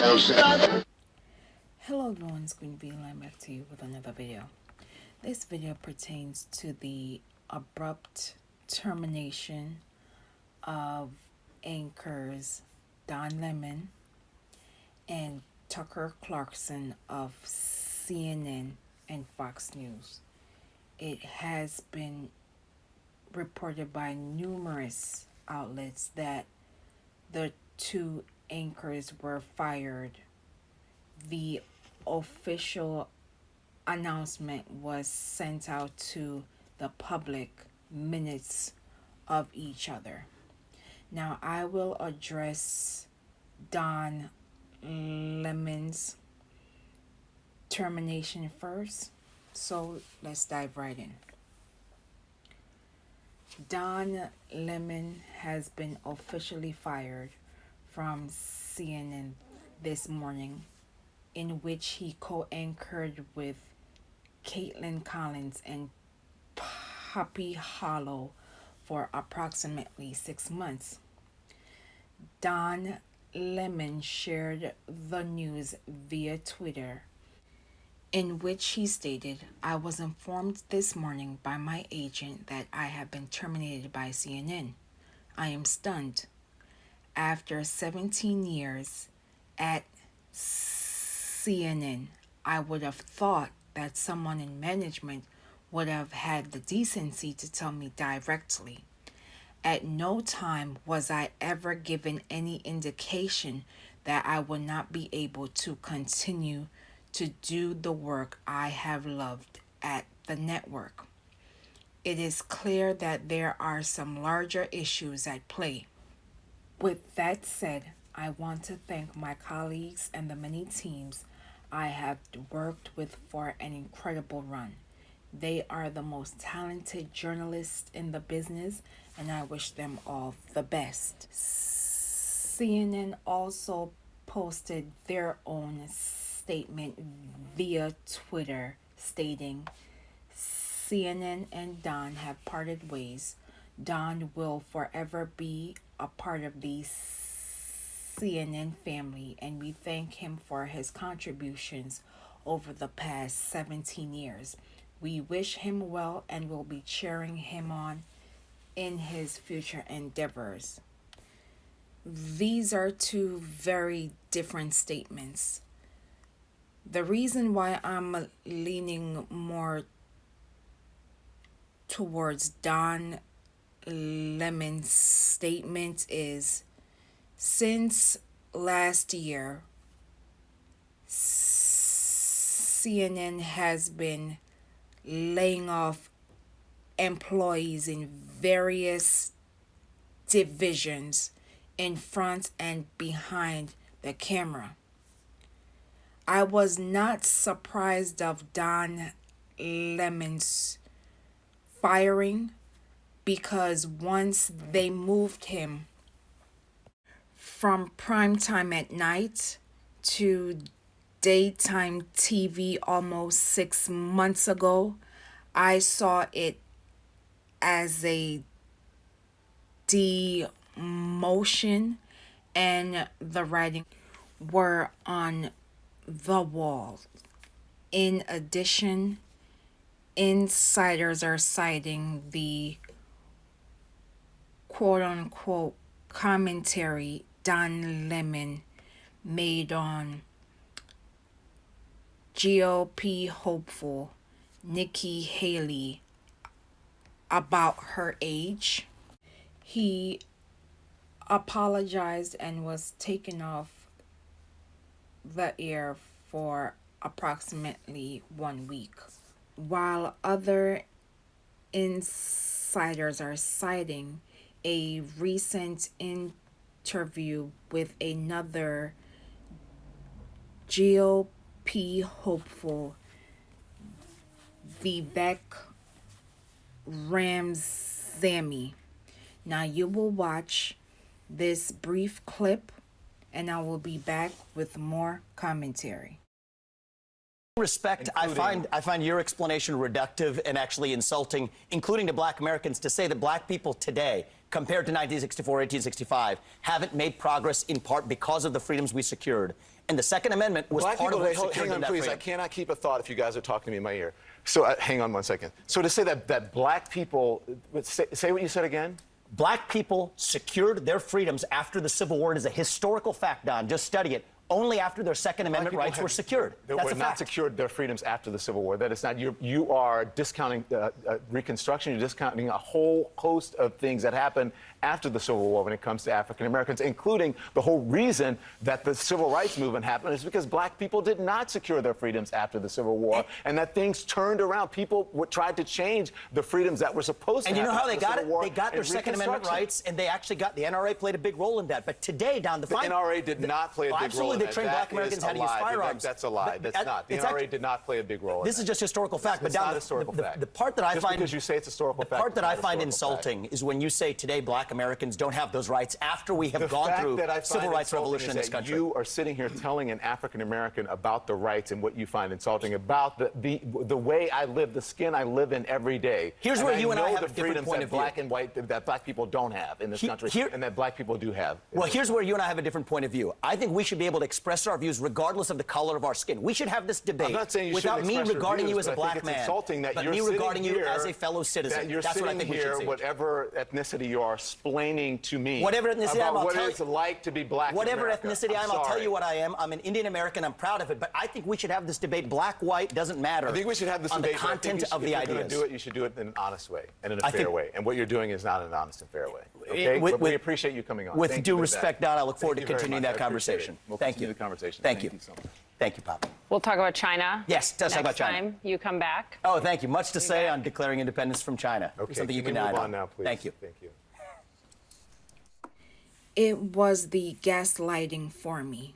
Hello everyone, it's Queen B, and I'm back to you with another video. This video pertains to the abrupt termination of anchors Don Lemon and Tucker Carlson of CNN and Fox News. It has been reported by numerous outlets that the two anchors were fired. The official announcement was sent out to the public minutes of each other. Now, I will address Don Lemon's termination first. So let's dive right in. Don Lemon has been officially fired from CNN this morning, in which he co-anchored with Caitlin Collins and Poppy Hollow for approximately 6 months. Don Lemon shared the news via Twitter, in which he stated, "I was informed this morning by my agent that I have been terminated by CNN. I am stunned. After 17 years at CNN, I would have thought that someone in management would have had the decency to tell me directly. At no time was I ever given any indication that I would not be able to continue to do the work I have loved at the network. It is clear that there are some larger issues at play. With that said, I want to thank my colleagues and the many teams I have worked with for an incredible run. They are the most talented journalists in the business, and I wish them all the best." CNN also posted their own statement via Twitter stating, "CNN and Don have parted ways. Don will forever be a part of the CNN family, and we thank him for his contributions over the past 17 years. We wish him well and will be cheering him on in his future endeavors." These are two very different statements. The reason why I'm leaning more towards Don Lemon's statement is, since last year, CNN has been laying off employees in various divisions in front and behind the camera. I was not surprised of Don Lemon's firing, because once they moved him from primetime at night to daytime TV almost 6 months ago, I saw it as a demotion, and the writing were on the wall. In addition, insiders are citing the quote-unquote commentary Don Lemon made on GOP hopeful Nikki Haley about her age. He apologized and was taken off the air for approximately 1 week, while other insiders are citing a recent interview with another GOP hopeful, Vivek Ramsamy. Now you will watch this brief clip, and I will be back with more commentary. Respect, I find your explanation reductive and actually insulting, including to black Americans, to say that black people today, compared to 1964, 1865, haven't made progress in part because of the freedoms we secured And the Second Amendment was Black part of people, what secured hang on, that please. freedom. I cannot keep a thought if you guys are talking to me in my ear. So hang on one second. So to say that black people, say what you said again. Black people secured their freedoms after the Civil War. It is a historical fact, Don. Just study it. Only after their Second Amendment rights were secured. They That's were a not fact. secured their freedoms after the Civil War. That is not. You are discounting Reconstruction. You're discounting a whole host of things that happened after the Civil War when it comes to African Americans, including the whole reason that the Civil Rights Movement happened is because black people did not secure their freedoms after the Civil War, and that things turned around. People tried to change the freedoms that were supposed to happen. And you know how they got it? War They got their Second Amendment rights, and they actually got the NRA played a big role in that. But today, Don, the NRA did not play a big role. Absolutely, they trained black Americans how to use firearms. That's a lie. That's not. The NRA did not play a big role. This is just historical fact. But it's Don, not historical fact. The part that I find because you say it's historical fact. The part that I find insulting is when you say today black Americans don't have those rights after we have gone through civil rights revolution in this country. You are sitting here telling an African American about the rights and what you find insulting about the way I live, the skin I live in every day. Here's where you and I have the a different freedoms point that of view. black and white that black people don't have in this country, and that black people do have. Well, here's where you and I have a different point of view. I think we should be able to express our views regardless of the color of our skin. We should have this debate I'm not saying you without me regarding you as a black man, insulting that but you're me regarding you here, as a fellow citizen. That you're That's what I sitting think we should here, say. whatever ethnicity you are, explaining to me whatever ethnicity I am, about I'll tell it's like to be black in whatever America. ethnicity I am, I'm I'll tell sorry. you what I am. I'm an Indian American. I'm proud of it. But I think we should have this debate. Black, white, doesn't matter. I think we should have this on debate. the content of the If ideas. you're going to do it, you should do it in an honest way and in a fair way. And what you're doing is not an honest and fair way. Okay? But we appreciate you coming on. With due respect, Don, I look forward to continuing that conversation. We'll Thank continue you. the conversation. Thank you. So much. Thank you, Papa. We'll talk about China. Yes, let's talk about China. Next time you come back. Oh, thank you. Much to say on declaring independence from China. Okay, Something you can can we add move on now, please? Thank you. Thank you. It was the gaslighting for me.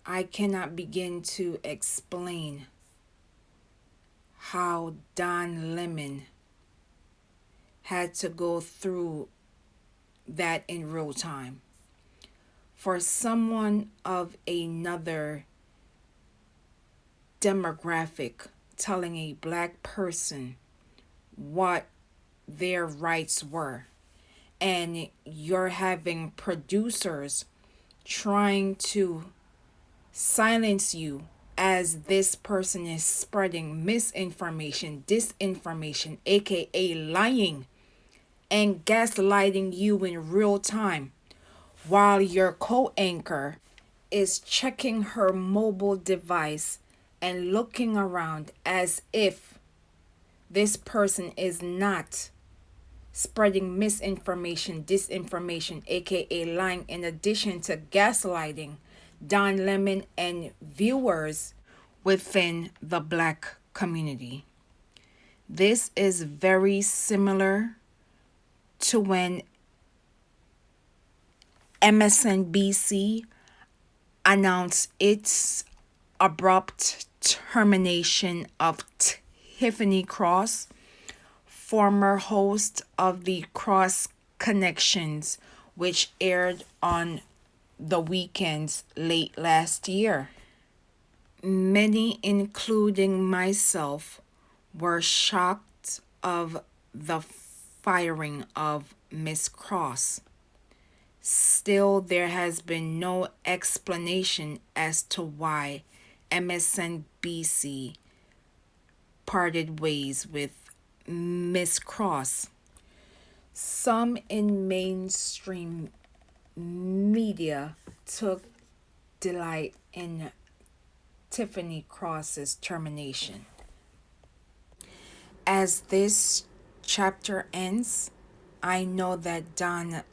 I cannot begin to explain how Don Lemon had to go through that in real time. For someone of another demographic telling a black person what their rights were, and you're having producers trying to silence you as this person is spreading misinformation, disinformation, aka lying, and gaslighting you in real time, while your co-anchor is checking her mobile device and looking around as if this person is not spreading misinformation, disinformation, aka lying, in addition to gaslighting Don Lemon and viewers within the black community. This is very similar to when MSNBC announced its abrupt termination of Tiffany Cross, former host of the Cross Connections, which aired on the weekends late last year. Many, including myself, were shocked of the firing of Miss Cross. Still, there has been no explanation as to why MSNBC parted ways with Miss Cross. Some in mainstream media took delight in Tiffany Cross's termination. As this chapter ends, I know that Don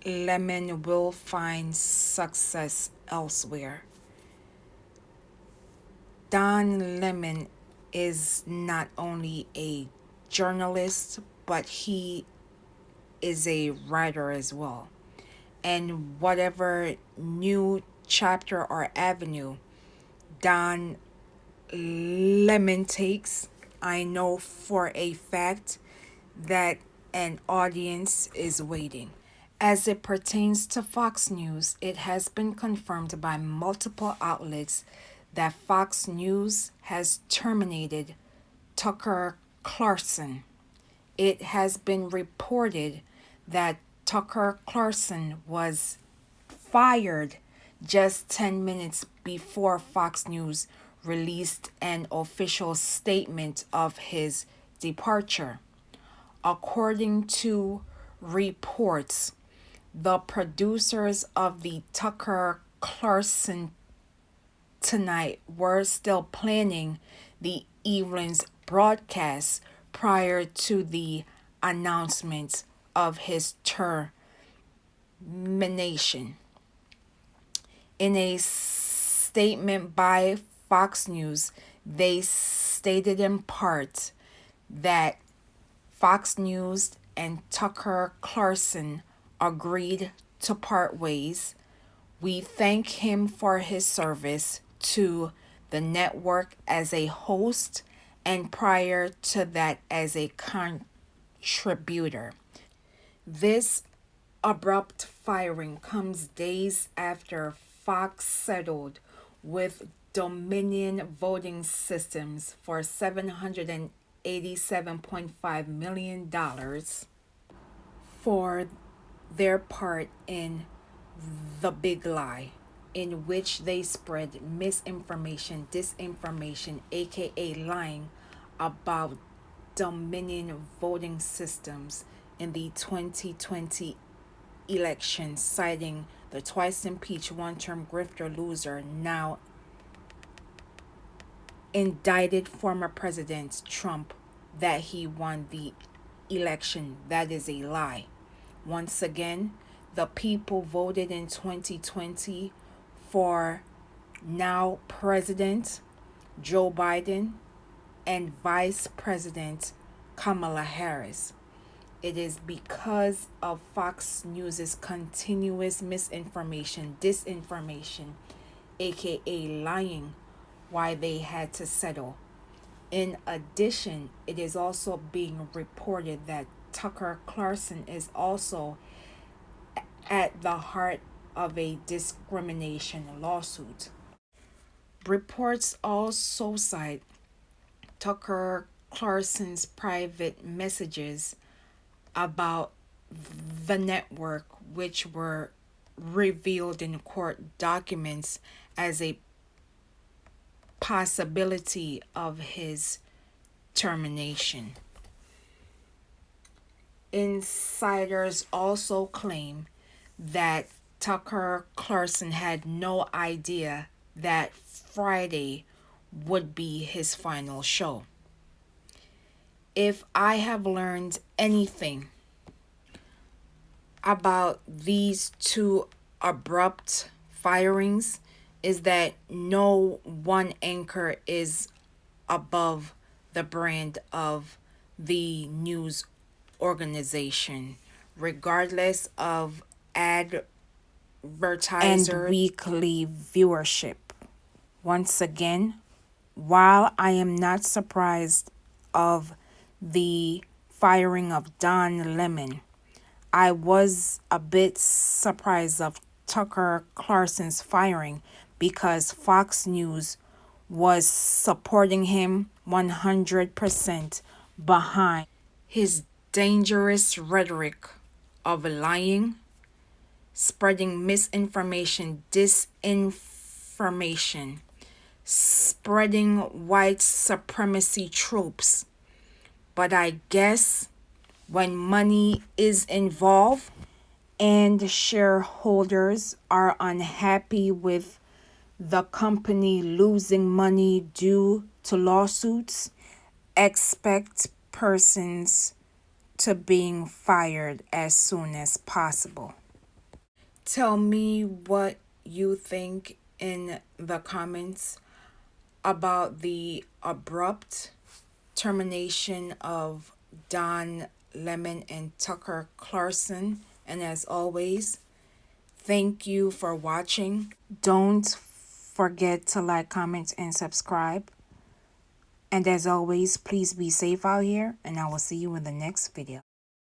Lemon will find success elsewhere. Don Lemon is not only a journalist, but he is a writer as well. And whatever new chapter or avenue Don Lemon takes, I know for a fact that an audience is waiting. As it pertains to Fox News, it has been confirmed by multiple outlets that Fox News has terminated Tucker Carlson. It has been reported that Tucker Carlson was fired just 10 minutes before Fox News released an official statement of his departure. According to reports, the producers of the Tucker Carlson Tonight were still planning the evening's broadcast prior to the announcement of his termination. In a statement by Fox News, they stated in part that Fox News and Tucker Carlson agreed to part ways. We thank him for his service to the network as a host and prior to that as a contributor. This abrupt firing comes days after Fox settled with Dominion Voting Systems for $787.5 million for their part in the big lie, in which they spread misinformation, disinformation, aka lying, about Dominion voting systems in the 2020 election, citing the twice impeached one-term grifter loser, now indicted former President Trump, that he won the election. That is a lie. Once again, the people voted in 2020 for now President Joe Biden and Vice President Kamala Harris. It is because of Fox News's continuous misinformation, disinformation, aka lying, why they had to settle. In addition, it is also being reported that Tucker Carlson is also at the heart of a discrimination lawsuit. Reports also cite Tucker Carlson's private messages about the network, which were revealed in court documents as a possibility of his termination. Insiders also claim that Tucker Carlson had no idea that Friday would be his final show. If I have learned anything about these two abrupt firings, is that no one anchor is above the brand of the news organization, regardless of advertiser and weekly viewership. Once again, while I am not surprised of the firing of Don Lemon, I was a bit surprised of Tucker Carlson's firing, because Fox News was supporting him 100% behind his dangerous rhetoric of lying, spreading misinformation, disinformation, spreading white supremacy tropes. But I guess when money is involved and shareholders are unhappy with the company losing money due to lawsuits, expect persons to being fired as soon as possible. Tell me what you think in the comments about the abrupt termination of Don Lemon and Tucker Carlson. And as always, thank you for watching. Don't forget to like, comment, and subscribe. And as always, please be safe out here, and I will see you in the next video.